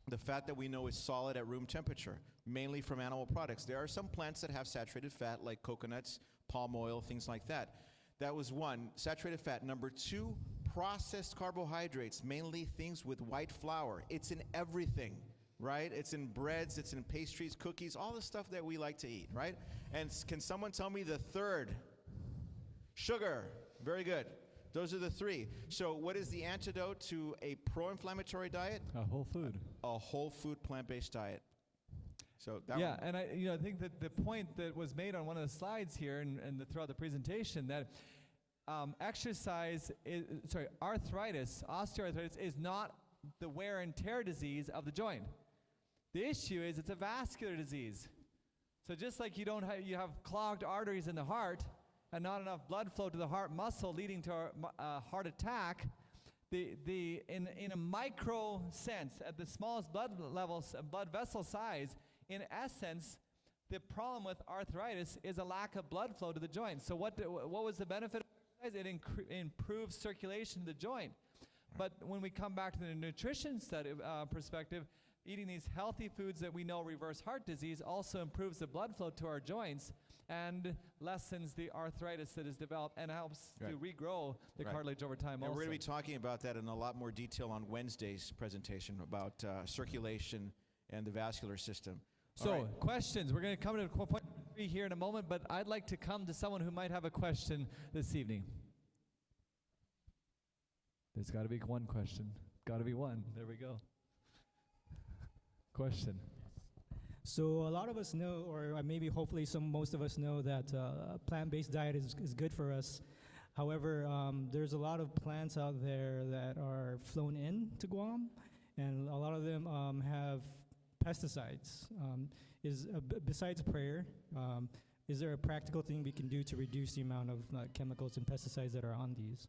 The fat that we know is solid at room temperature, mainly from animal products. There are some plants that have saturated fat, like coconuts, palm oil, things like that. That was 1, saturated fat. Number 2, processed carbohydrates, mainly things with white flour. It's in everything, right? It's in breads, it's in pastries, cookies, all the stuff that we like to eat, right? And can someone tell me the 3rd? Sugar. Very good. Those are the 3. So what is the antidote to a pro-inflammatory diet? A whole food. A whole food plant-based diet. So that yeah, and I think that the point that was made on one of the slides here and throughout the presentation that arthritis, osteoarthritis is not the wear and tear disease of the joint. The issue is it's a vascular disease. So just like you have clogged arteries in the heart, and not enough blood flow to the heart muscle leading to a heart attack, in a micro sense, at the smallest blood vessel size, in essence, the problem with arthritis is a lack of blood flow to the joint. So what was the benefit of exercise? It improves circulation to the joint. But when we come back to the nutrition perspective, eating these healthy foods that we know reverse heart disease also improves the blood flow to our joints and lessens the arthritis that is developed and helps to regrow the cartilage over time. And we're going to be talking about that in a lot more detail on Wednesday's presentation about circulation and the vascular system. So, questions. We're going to come to point 3 here in a moment, but I'd like to come to someone who might have a question this evening. There's got to be one question. Got to be one. There we go. Question. So a lot of us know, or maybe hopefully most of us know that a plant-based diet is good for us. However, there's a lot of plants out there that are flown in to Guam, and a lot of them have pesticides. Besides prayer, is there a practical thing we can do to reduce the amount of chemicals and pesticides that are on these?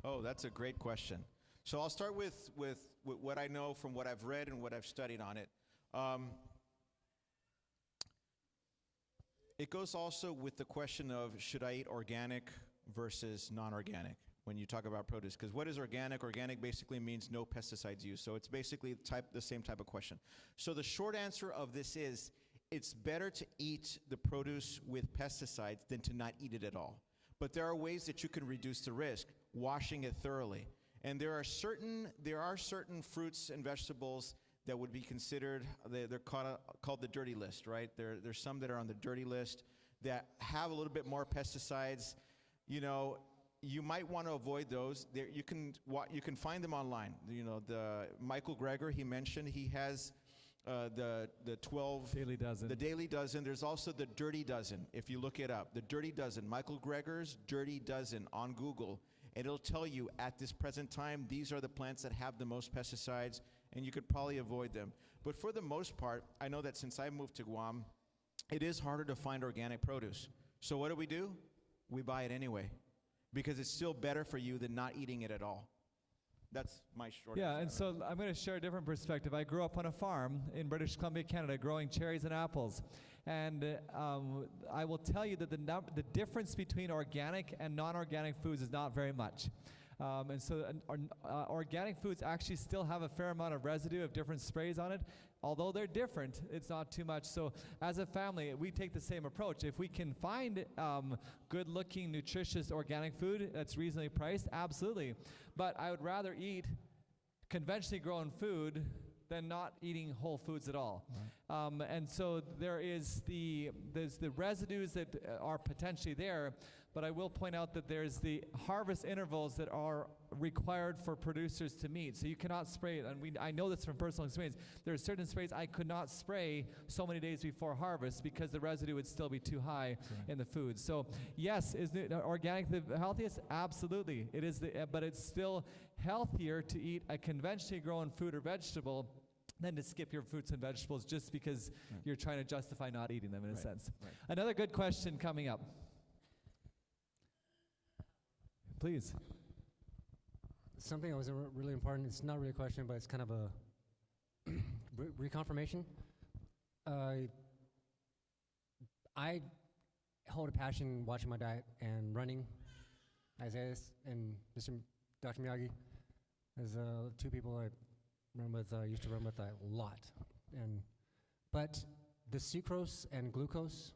Oh, that's a great question. So I'll start with what I know from what I've read and what I've studied on it. It goes also with the question of should I eat organic versus non-organic when you talk about produce? Because what is organic? Organic basically means no pesticides used. So it's basically the same type of question. So the short answer of this is it's better to eat the produce with pesticides than to not eat it at all. But there are ways that you can reduce the risk, washing it thoroughly. And there are certain fruits and vegetables that would be considered, they're called the dirty list, right? There's some that are on the dirty list that have a little bit more pesticides. You know, you might want to avoid those. You can find them online. You know, the Michael Greger, he mentioned, he has the 12 Daily Dozen. The Daily Dozen. There's also the Dirty Dozen. If you look it up, the Dirty Dozen, Michael Greger's Dirty Dozen on Google, and it'll tell you at this present time these are the plants that have the most pesticides, and you could probably avoid them. But for the most part, I know that since I moved to Guam, it is harder to find organic produce. So what do? We buy it anyway, because it's still better for you than not eating it at all. That's my short Yeah, answer. and so I'm going to share a different perspective. I grew up on a farm in British Columbia, Canada, growing cherries and apples. And I will tell you that the difference between organic and non-organic foods is not very much. And so organic foods actually still have a fair amount of residue of different sprays on it. Although they're different, it's not too much. So as a family, we take the same approach. If we can find good-looking, nutritious organic food that's reasonably priced, absolutely. But I would rather eat conventionally grown food than not eating whole foods at all. Right. And so there's the residues that are potentially there, but I will point out that there's the harvest intervals that are required for producers to meet. So you cannot spray it, and I know this from personal experience. There are certain sprays I could not spray so many days before harvest because the residue would still be too high in the food. So yes, is organic the healthiest? Absolutely. It is, but it's still healthier to eat a conventionally grown food or vegetable than to skip your fruits and vegetables just because you're trying to justify not eating them in a sense. Right. Another good question coming up. Please. Something that was really important, it's not really a question, but it's kind of a reconfirmation. I hold a passion watching my diet and running. Isaiah and Dr. Miyagi, as two people I run with, used to run with a lot. But the sucrose and glucose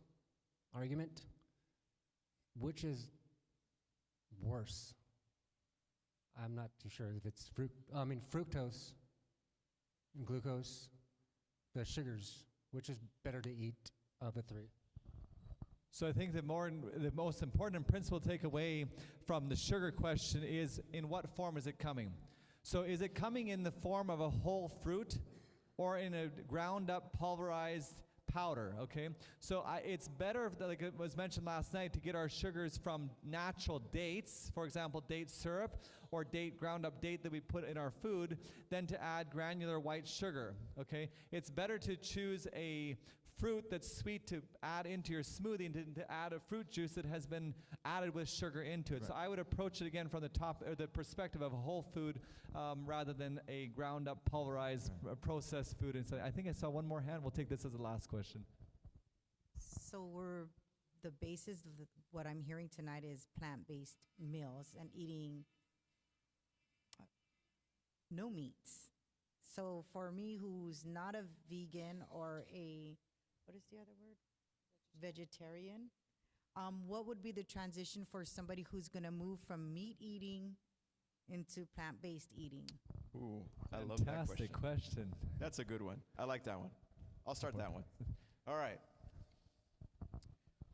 argument, which is worse? I'm not too sure if it's fructose and glucose, the sugars, which is better to eat of the three? So I think the most important principle to take away from the sugar question is, in what form is it coming? So is it coming in the form of a whole fruit or in a ground up pulverized powder? Okay, so it's better, like it was mentioned last night, to get our sugars from natural dates, for example, date syrup or ground up date that we put in our food, than to add granular white sugar. Okay, it's better to choose a fruit that's sweet to add into your smoothie and to add a fruit juice that has been added with sugar into it. Right. So I would approach it again from the perspective of a whole food rather than a ground up pulverized processed food. And so I think I saw one more hand. We'll take this as the last question. So the basis of what I'm hearing tonight is plant-based meals and eating no meats. So for me, who's not a vegan or what is the other word? Vegetarian. What would be the transition for somebody who's going to move from meat eating into plant-based eating? Ooh, I love that question. Fantastic question. That's a good one. I like that one. I'll start that one. All right.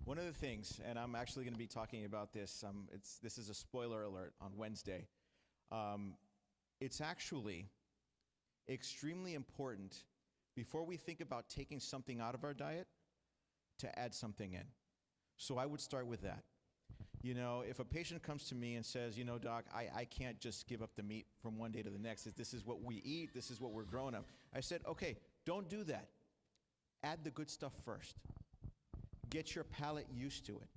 One of the things, and I'm actually going to be talking about this, this is a spoiler alert on Wednesday. It's actually extremely important before we think about taking something out of our diet to add something in. So I would start with that. You know, if a patient comes to me and says, you know, doc, I can't just give up the meat from one day to the next. This is what we eat. This is what we're growing up. I said, okay, don't do that. Add the good stuff first. Get your palate used to it.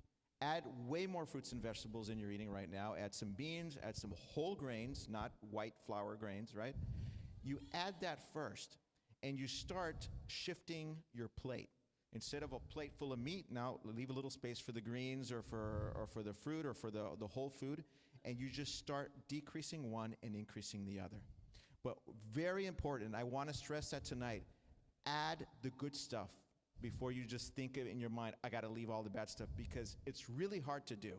Add way more fruits and vegetables than you're eating right now. Add some beans, add some whole grains, not white flour grains, right? You add that first, and you start shifting your plate. Instead of a plate full of meat, now leave a little space for the greens or for the fruit or for the whole food, and you just start decreasing one and increasing the other. But very important, I want to stress that tonight, add the good stuff before you just think of it in your mind, I got to leave all the bad stuff, because it's really hard to do,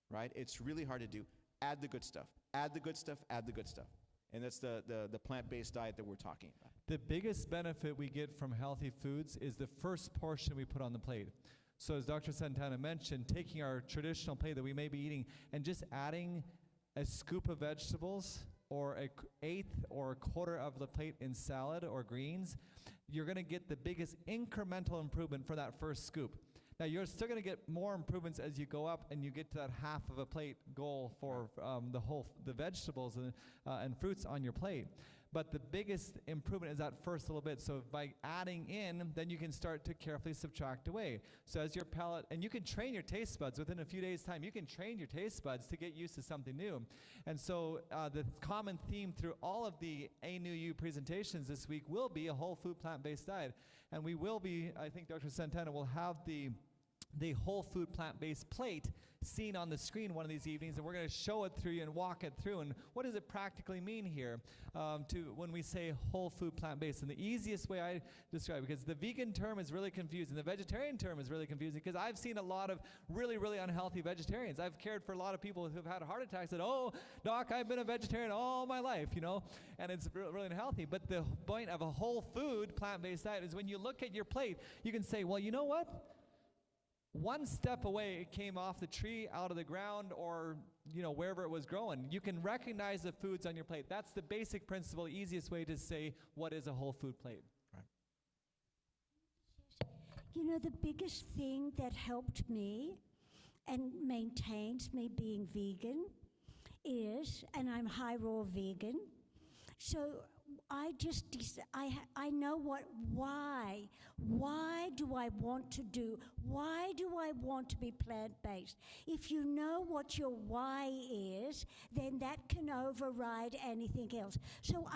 right? It's really hard to do. Add the good stuff, add the good stuff, add the good stuff. And that's the plant-based diet that we're talking about. The biggest benefit we get from healthy foods is the first portion we put on the plate. So as Dr. Santana mentioned, taking our traditional plate that we may be eating and just adding a scoop of vegetables or an eighth or a quarter of the plate in salad or greens, you're going to get the biggest incremental improvement for that first scoop. Now, you're still going to get more improvements as you go up and you get to that half of a plate goal for the vegetables and fruits on your plate. But the biggest improvement is that first little bit. So by adding in, then you can start to carefully subtract away. So as your palate, and you can train your taste buds within a few days' time. You can train your taste buds to get used to something new. And so the common theme through all of the A New You presentations this week will be a whole food plant-based diet. And we will be, I think Dr. Santana will have the whole food plant-based plate seen on the screen one of these evenings, and we're going to show it through you and walk it through. And what does it practically mean here when we say whole food plant-based? And the easiest way I describe it, because the vegan term is really confusing, the vegetarian term is really confusing, because I've seen a lot of really, really unhealthy vegetarians. I've cared for a lot of people who've had heart attacks and, oh, doc, I've been a vegetarian all my life, and it's really unhealthy. But the point of a whole food plant-based diet is when you look at your plate, you can say, well, you know what? One step away, it came off the tree, out of the ground, or wherever it was growing. You can recognize the foods on your plate. That's the basic principle, easiest way to say what is a whole food plate. Right. The biggest thing that helped me and maintains me being vegan is, and I'm high raw vegan, so I just, I know why do I want to do, why do I want to be plant-based? If you know what your why is, then that can override anything else. So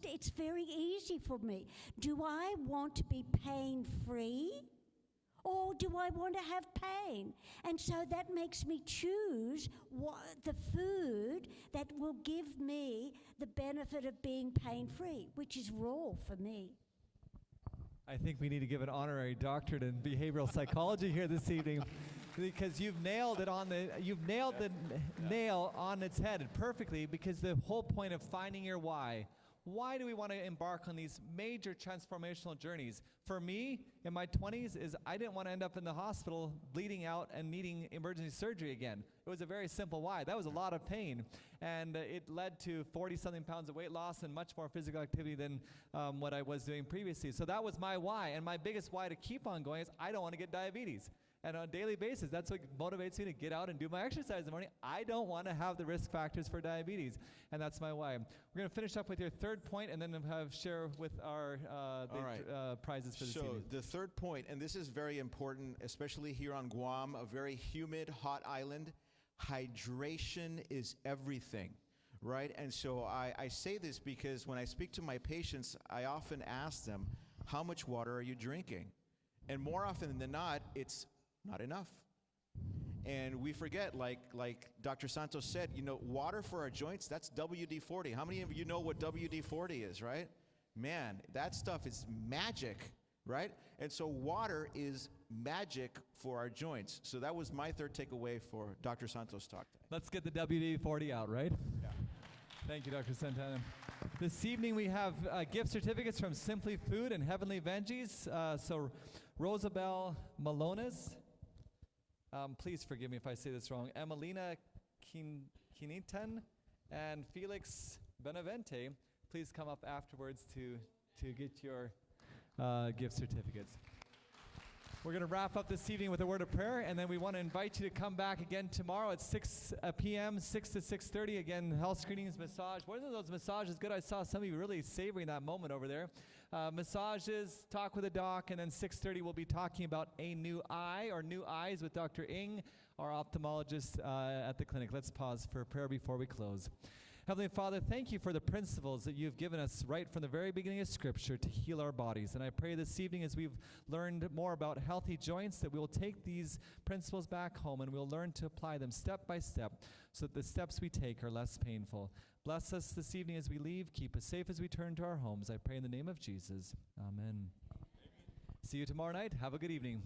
it's very easy for me. Do I want to be pain-free? Or do I want to have pain? And so that makes me choose the food that will give me the benefit of being pain-free, which is raw for me. I think we need to give an honorary doctorate in behavioral psychology here this evening, because you've nailed the nail on its head perfectly, because the whole point of finding your why. Why do we want to embark on these major transformational journeys? For me, in my 20s, I didn't want to end up in the hospital bleeding out and needing emergency surgery again. It was a very simple why. That was a lot of pain. And it led to 40-something pounds of weight loss and much more physical activity than what I was doing previously. So that was my why. And my biggest why to keep on going is I don't want to get diabetes. And on a daily basis, that's what motivates me to get out and do my exercise in the morning. I don't want to have the risk factors for diabetes, and that's my why. We're going to finish up with your third point, and then share with our prizes for this evening. So the third point, and this is very important, especially here on Guam, a very humid, hot island. Hydration is everything, right? And so I say this because when I speak to my patients, I often ask them, how much water are you drinking? And more often than not, it's not enough. And we forget, like Dr. Santos said, water for our joints, that's WD-40. How many of you know what WD-40 is, right? Man, that stuff is magic, right? And so water is magic for our joints. So that was my third takeaway for Dr. Santos' talk today. Let's get the WD-40 out, right? Yeah. Thank you, Dr. Santana. This evening we have gift certificates from Simply Food and Heavenly Veggies. So Rosabelle Malones, please forgive me if I say this wrong, Emelina Quinitan, and Felix Benavente, please come up afterwards to get your gift certificates. We're going to wrap up this evening with a word of prayer, and then we want to invite you to come back again tomorrow at 6 p.m., 6 to 6:30. Again, health screenings, massage. Wasn't those massages good? I saw some of you really savoring that moment over there. Massages, talk with a doc, and then 6:30 we'll be talking about a new eye or new eyes with Dr. Ng, our ophthalmologist at the clinic. Let's pause for prayer before we close. Heavenly Father, thank you for the principles that you've given us right from the very beginning of Scripture to heal our bodies. And I pray this evening as we've learned more about healthy joints that we'll take these principles back home and we'll learn to apply them step by step so that the steps we take are less painful. Bless us this evening as we leave. Keep us safe as we turn to our homes. I pray in the name of Jesus. Amen. See you tomorrow night. Have a good evening.